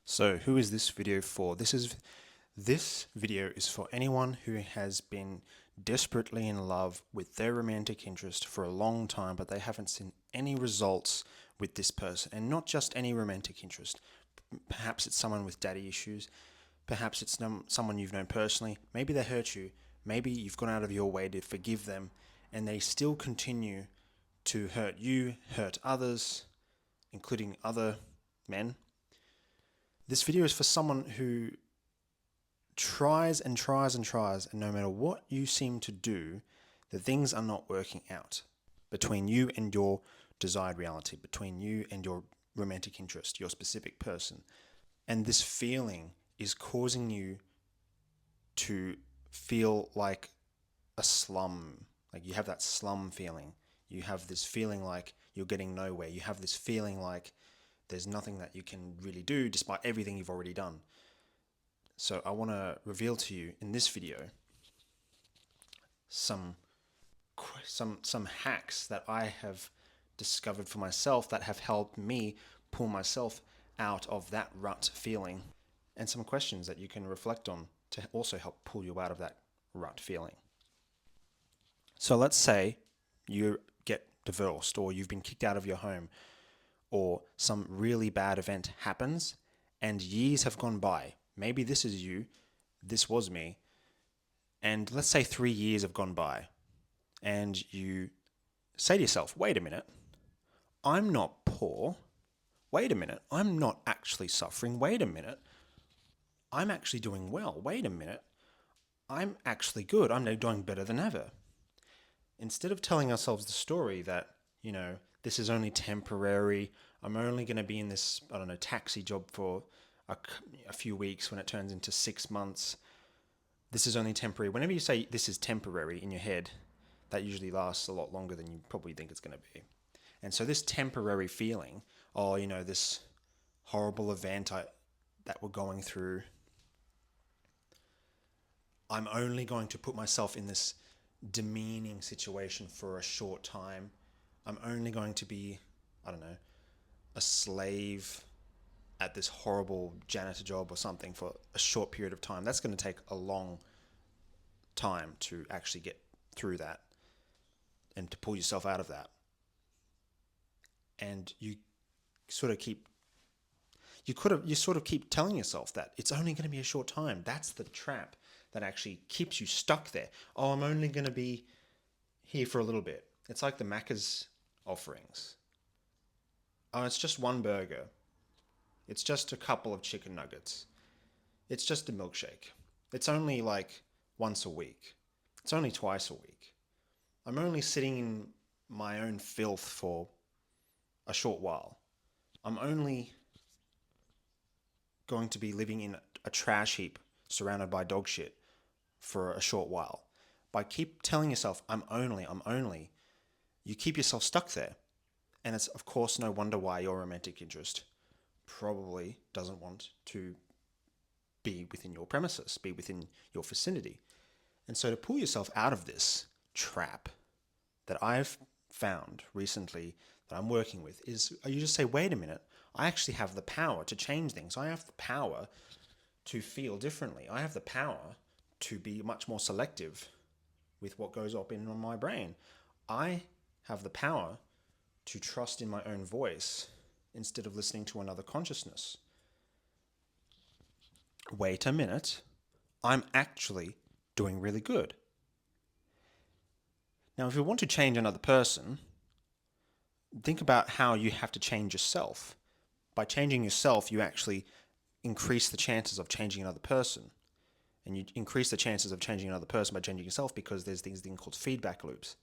So who is this video for? This video is for anyone who has been desperately in love with their romantic interest for a long time, but they haven't seen any results with this person, and not just any romantic interest. Perhaps it's someone with daddy issues. Perhaps it's someone you've known personally. Maybe they hurt you. Maybe you've gone out of your way to forgive them, and they still continue to hurt you, hurt others, including other men. This video is for someone who tries and tries and tries, and no matter what you seem to do, the things are not working out between you and your desired reality, between you and your romantic interest, your specific person. And this feeling is causing you to feel like a slum. Like you have that slum feeling. You have this feeling like you're getting nowhere. You have this feeling like there's nothing that you can really do despite everything you've already done. So I want to reveal to you in this video some hacks that I have discovered for myself that have helped me pull myself out of that rut feeling, and some questions that you can reflect on to also help pull you out of that rut feeling. So let's say you get divorced, or you've been kicked out of your home, or some really bad event happens and years have gone by. Maybe this is you, this was me, and let's say 3 years have gone by, and you say to yourself, wait a minute, I'm not poor. Wait a minute, I'm not actually suffering. Wait a minute, I'm actually doing well. Wait a minute, I'm actually good. I'm now doing better than ever. Instead of telling ourselves the story that, this is only temporary, I'm only going to be in this, taxi job for a few weeks when it turns into 6 months. This is only temporary. Whenever you say this is temporary in your head, that usually lasts a lot longer than you probably think it's going to be. And so this temporary feeling, this horrible event that we're going through, I'm only going to put myself in this demeaning situation for a short time. I'm only going to be, a slave at this horrible janitor job or something for a short period of time. That's going to take a long time to actually get through that and to pull yourself out of that. And you sort of keep telling yourself that it's only going to be a short time. That's the trap that actually keeps you stuck there. Oh, I'm only going to be here for a little bit. It's like the Macca's offerings. Oh, it's just one burger. It's just a couple of chicken nuggets. It's just a milkshake. It's only like once a week. It's only twice a week. I'm only sitting in my own filth for a short while. I'm only going to be living in a trash heap surrounded by dog shit for a short while. By keep telling yourself, I'm only, you keep yourself stuck there. And it's, of course, no wonder why your romantic interest probably doesn't want to be within your premises, be within your vicinity. And so to pull yourself out of this trap that I've found recently that I'm working with is you just say, wait a minute, I actually have the power to change things. I have the power to feel differently. I have the power to be much more selective with what goes up in my brain. I have the power to trust in my own voice instead of listening to another consciousness. Wait a minute, I'm actually doing really good. Now, if you want to change another person, think about how you have to change yourself. By changing yourself, you actually increase the chances of changing another person. And you increase the chances of changing another person by changing yourself because there's these things called feedback loops,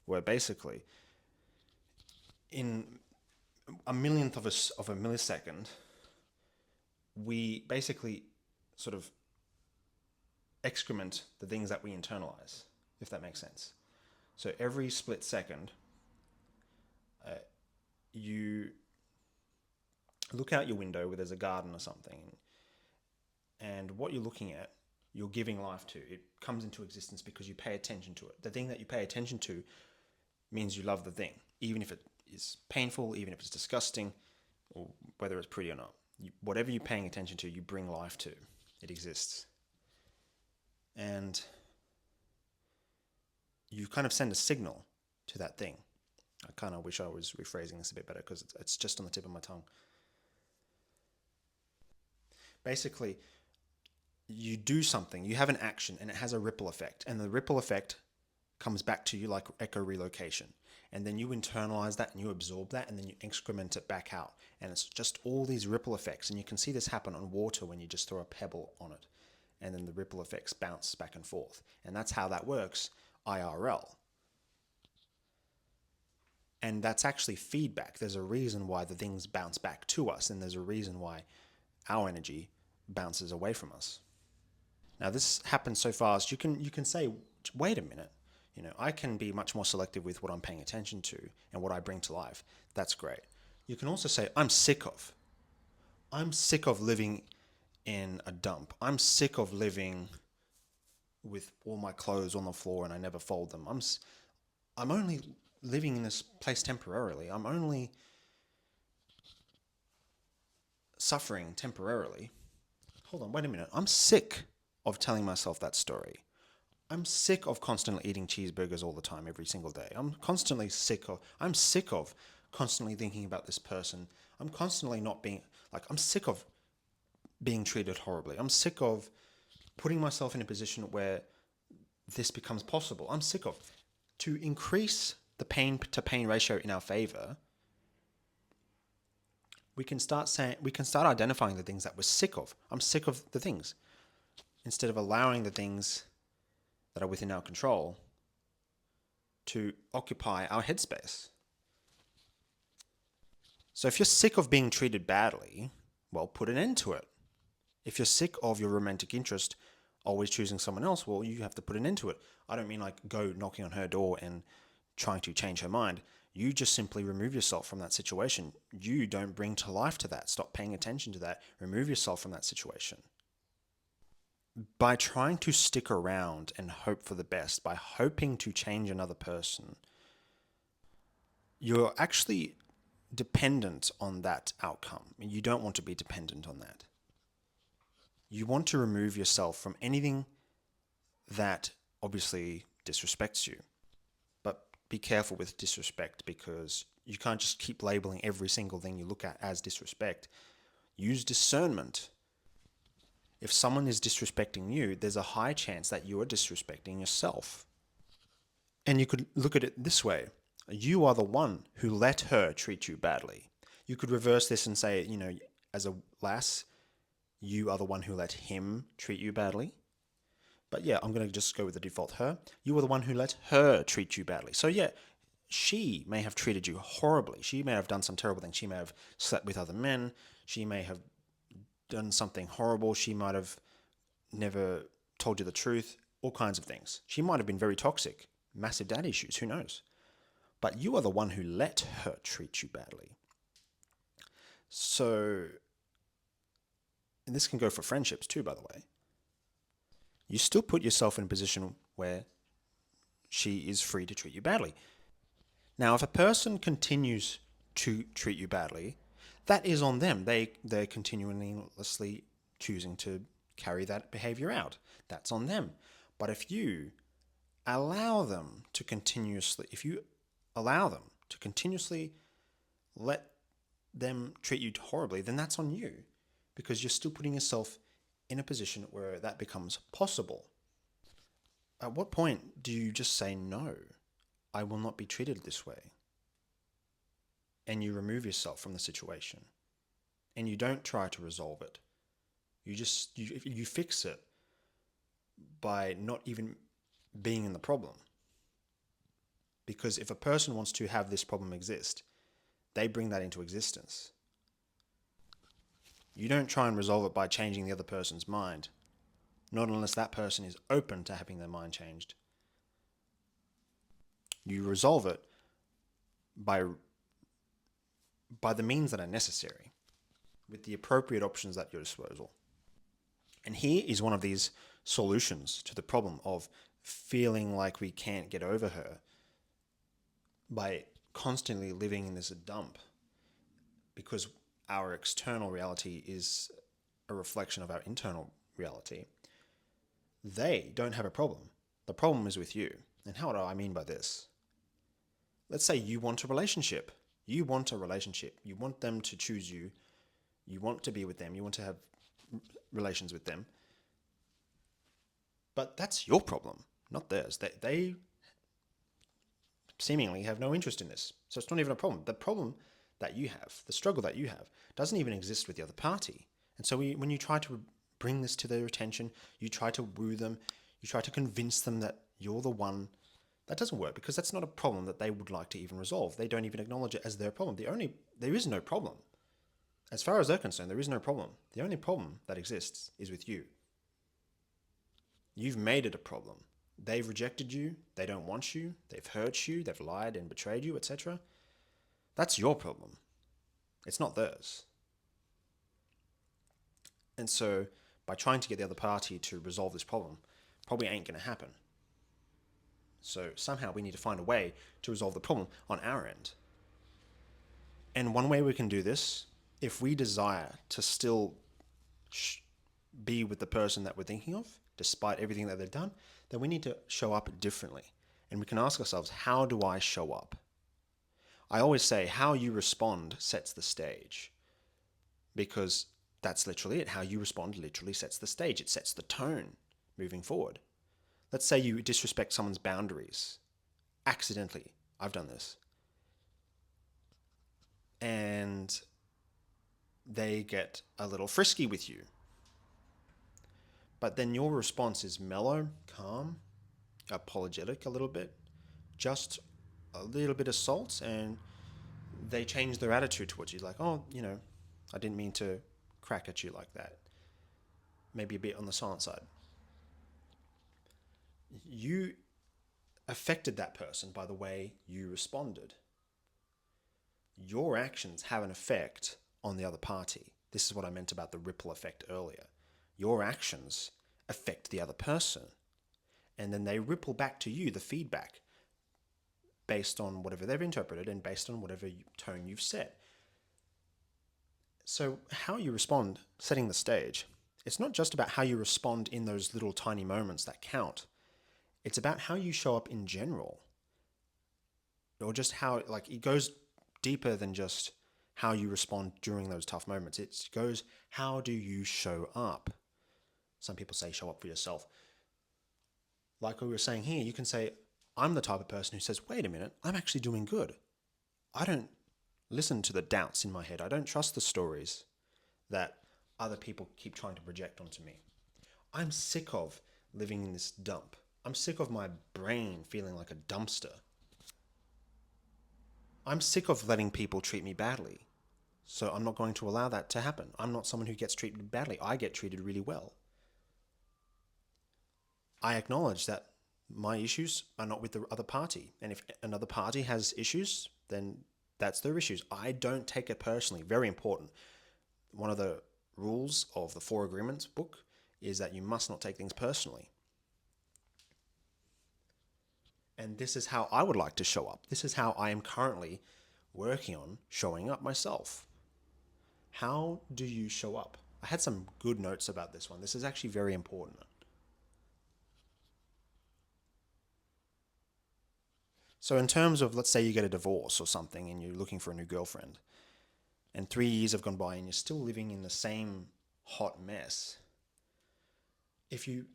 where basically in a millionth of a millisecond, we basically sort of excrement the things that we internalize, if that makes sense. So every split second, you look out your window where there's a garden or something, and what you're looking at, you're giving life to. It comes into existence because you pay attention to it. The thing that you pay attention to means you love the thing, even if it is painful, even if it's disgusting, or whether it's pretty or not. Whatever you're paying attention to, you bring life to. It exists. And you kind of send a signal to that thing. I kind of wish I was rephrasing this a bit better because it's just on the tip of my tongue. Basically, you do something, you have an action, and it has a ripple effect. And the ripple effect comes back to you like echo relocation. And then you internalize that and you absorb that and then you excrement it back out. And it's just all these ripple effects. And you can see this happen on water when you just throw a pebble on it. And then the ripple effects bounce back and forth. And that's how that works IRL. And that's actually feedback. There's a reason why the things bounce back to us, and there's a reason why our energy bounces away from us. Now, this happens so fast, you can say, wait a minute, I can be much more selective with what I'm paying attention to and what I bring to life. That's great. You can also say, I'm sick of living in a dump. I'm sick of living with all my clothes on the floor and I never fold them. I'm only living in this place temporarily. I'm only suffering temporarily. Hold on, wait a minute. I'm sick of telling myself that story. I'm sick of constantly eating cheeseburgers all the time, every single day. I'm sick of constantly thinking about this person. I'm sick of being treated horribly. I'm sick of putting myself in a position where this becomes possible. I'm sick of. To increase the pain to pain ratio in our favor, we can start identifying the things that we're sick of. I'm sick of the things, instead of allowing the things that are within our control to occupy our headspace. So if you're sick of being treated badly, well, put an end to it. If you're sick of your romantic interest always choosing someone else, well, you have to put an end to it. I don't mean like go knocking on her door and trying to change her mind. You just simply remove yourself from that situation. You don't bring to life to that. Stop paying attention to that. Remove yourself from that situation. By trying to stick around and hope for the best, by hoping to change another person, you're actually dependent on that outcome. You don't want to be dependent on that. You want to remove yourself from anything that obviously disrespects you. But be careful with disrespect, because you can't just keep labeling every single thing you look at as disrespect. Use discernment. If someone is disrespecting you, there's a high chance that you are disrespecting yourself. And you could look at it this way. You are the one who let her treat you badly. You could reverse this and say, as a lass, you are the one who let him treat you badly. But yeah, I'm going to just go with the default her. You were the one who let her treat you badly. So yeah, she may have treated you horribly. She may have done some terrible things. She may have slept with other men. She may have done something horrible. She might have never told you the truth. All kinds of things. She might have been very toxic. Massive dad issues. Who knows? But you are the one who let her treat you badly. So, and this can go for friendships too, by the way. You still put yourself in a position where she is free to treat you badly. Now, if a person continues to treat you badly, that is on them. They're continuously choosing to carry that behavior out. That's on them. But if you allow them to continuously let them treat you horribly, then that's on you, because you're still putting yourself in a position where that becomes possible. At what point do you just say, no, I will not be treated this way? And you remove yourself from the situation. And you don't try to resolve it. You fix it by not even being in the problem. Because if a person wants to have this problem exist, they bring that into existence. You don't try and resolve it by changing the other person's mind, not unless that person is open to having their mind changed. You resolve it by the means that are necessary, with the appropriate options at your disposal. And here is one of these solutions to the problem of feeling like we can't get over her by constantly living in this dump, because our external reality is a reflection of our internal reality, they don't have a problem. The problem is with you. And how do I mean by this? Let's say you want a relationship. You want a relationship. You want them to choose you. You want to be with them. You want to have relations with them. But that's your problem, not theirs. They seemingly have no interest in this. So it's not even a problem. The problem that you have, the struggle that you have, doesn't even exist with the other party. And so when you try to bring this to their attention, you try to woo them, you try to convince them that you're the one, that doesn't work, because that's not a problem that they would like to even resolve. They don't even acknowledge it as their problem. There is no problem. As far as they're concerned, there is no problem. The only problem that exists is with you. You've made it a problem. They've rejected you, they don't want you, they've hurt you, they've lied and betrayed you, etc. That's your problem. It's not theirs. And so, by trying to get the other party to resolve this problem, probably ain't going to happen. So somehow we need to find a way to resolve the problem on our end. And one way we can do this, if we desire to still be with the person that we're thinking of, despite everything that they've done, then we need to show up differently. And we can ask ourselves, how do I show up? I always say how you respond sets the stage, because that's literally it. How you respond literally sets the stage. It sets the tone moving forward. Let's say you disrespect someone's boundaries accidentally. I've done this. And they get a little frisky with you. But then your response is mellow, calm, apologetic a little bit, just a little bit of salt, and they change their attitude towards you. Like, oh, I didn't mean to crack at you like that. Maybe a bit on the silent side. You affected that person by the way you responded. Your actions have an effect on the other party. This is what I meant about the ripple effect earlier. Your actions affect the other person, and then they ripple back to you the feedback based on whatever they've interpreted and based on whatever tone you've set. So how you respond, setting the stage, it's not just about how you respond in those little tiny moments that count. It's about how you show up in general, or just how, it goes deeper than just how you respond during those tough moments. It goes, how do you show up? Some people say show up for yourself. Like we were saying here, you can say, I'm the type of person who says, wait a minute, I'm actually doing good. I don't listen to the doubts in my head. I don't trust the stories that other people keep trying to project onto me. I'm sick of living in this dump. I'm sick of my brain feeling like a dumpster. I'm sick of letting people treat me badly. So I'm not going to allow that to happen. I'm not someone who gets treated badly. I get treated really well. I acknowledge that my issues are not with the other party. And if another party has issues, then that's their issues. I don't take it personally. Very important. One of the rules of the 4 Agreements book is that you must not take things personally. And this is how I would like to show up. This is how I am currently working on showing up myself. How do you show up? I had some good notes about this one. This is actually very important. So in terms of, let's say you get a divorce or something and you're looking for a new girlfriend, and 3 years have gone by and you're still living in the same hot mess, if you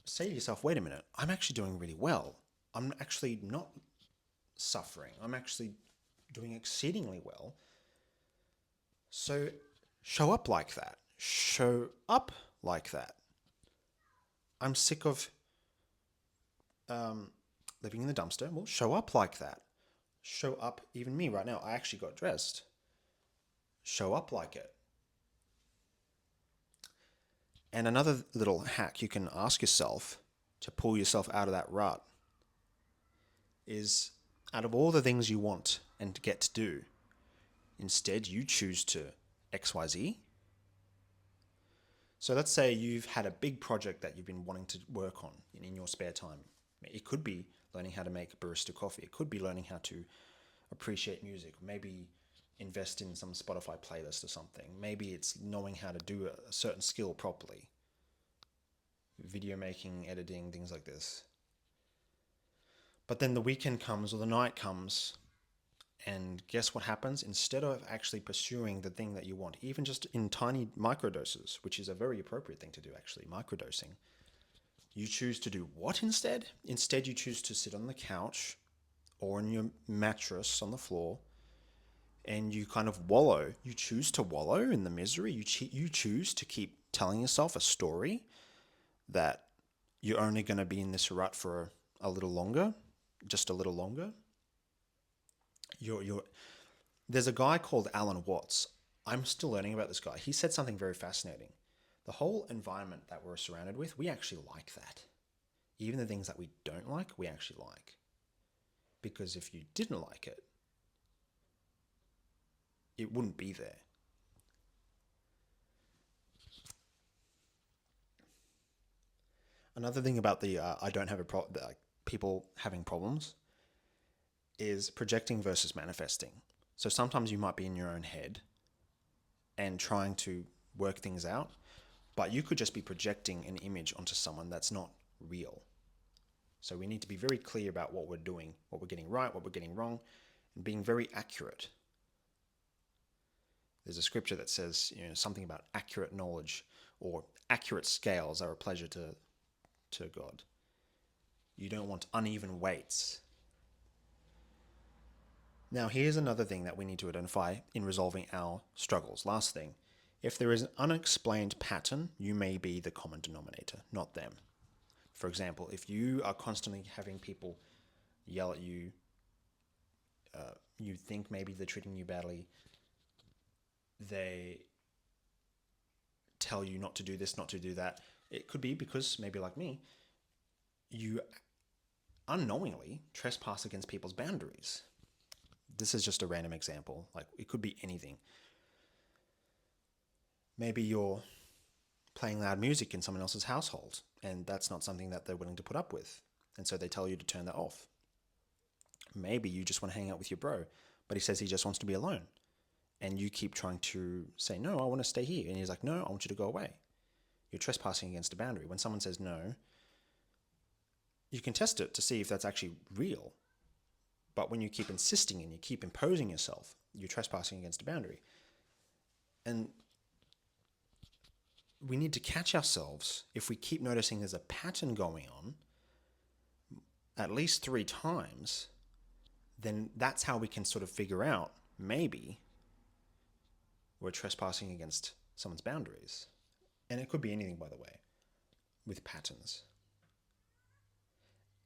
say to yourself, wait a minute, I'm actually doing really well. I'm actually not suffering. I'm actually doing exceedingly well. So show up like that. Show up like that. I'm sick of living in the dumpster. Well, show up like that. Show up, even me right now, I actually got dressed. Show up like it. And another little hack you can ask yourself to pull yourself out of that rut is, out of all the things you want and get to do, instead you choose to XYZ. So let's say you've had a big project that you've been wanting to work on in your spare time. It could be learning how to make barista coffee. It could be learning how to appreciate music. Maybe invest in some Spotify playlist or something. Maybe it's knowing how to do a certain skill properly. Video making, editing, things like this. But then the weekend comes or the night comes, and guess what happens? Instead of actually pursuing the thing that you want, even just in tiny microdoses, which is a very appropriate thing to do actually, microdosing, you choose to do what instead? Instead, you choose to sit on the couch or on your mattress on the floor, and you kind of wallow. You choose to wallow in the misery. You choose to keep telling yourself a story that you're only going to be in this rut for a little longer, just a little longer. There's a guy called Alan Watts. I'm still learning about this guy. He said something very fascinating. The whole environment that we're surrounded with, we actually like that. Even the things that we don't like, we actually like. Because if you didn't like it, it wouldn't be there. Another thing about the I don't have a problem, people having problems, is projecting versus manifesting. So sometimes you might be in your own head and trying to work things out, but you could just be projecting an image onto someone that's not real. So we need to be very clear about what we're doing, what we're getting right, what we're getting wrong, and being very accurate. There's a scripture that says, something about accurate knowledge, or accurate scales are a pleasure to God. You don't want uneven weights. Now, here's another thing that we need to identify in resolving our struggles. Last thing, if there is an unexplained pattern, you may be the common denominator, not them. For example, if you are constantly having people yell at you, you think maybe they're treating you badly, they tell you not to do this, not to do that. It could be because, maybe like me, you unknowingly trespass against people's boundaries. This is just a random example. Like, it could be anything. Maybe you're playing loud music in someone else's household, and that's not something that they're willing to put up with. And so they tell you to turn that off. Maybe you just want to hang out with your bro, but he says he just wants to be alone. And you keep trying to say, no, I want to stay here. And he's like, no, I want you to go away. You're trespassing against a boundary. When someone says no, you can test it to see if that's actually real. But when you keep insisting and you keep imposing yourself, you're trespassing against a boundary. And we need to catch ourselves. If we keep noticing there's a pattern going on at least 3 times, then that's how we can sort of figure out, maybe we're trespassing against someone's boundaries. And it could be anything, by the way, with patterns.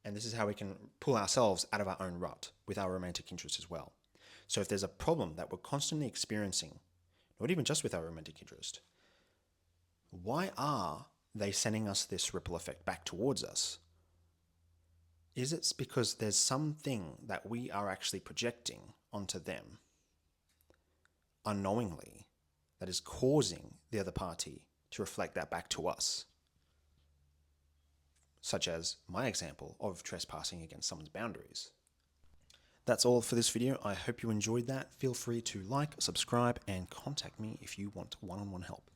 And this is how we can pull ourselves out of our own rut with our romantic interest as well. So if there's a problem that we're constantly experiencing, not even just with our romantic interest, why are they sending us this ripple effect back towards us? Is it because there's something that we are actually projecting onto them unknowingly that is causing the other party to reflect that back to us? Such as my example of trespassing against someone's boundaries. That's all for this video. I hope you enjoyed that. Feel free to like, subscribe, and contact me if you want one-on-one help.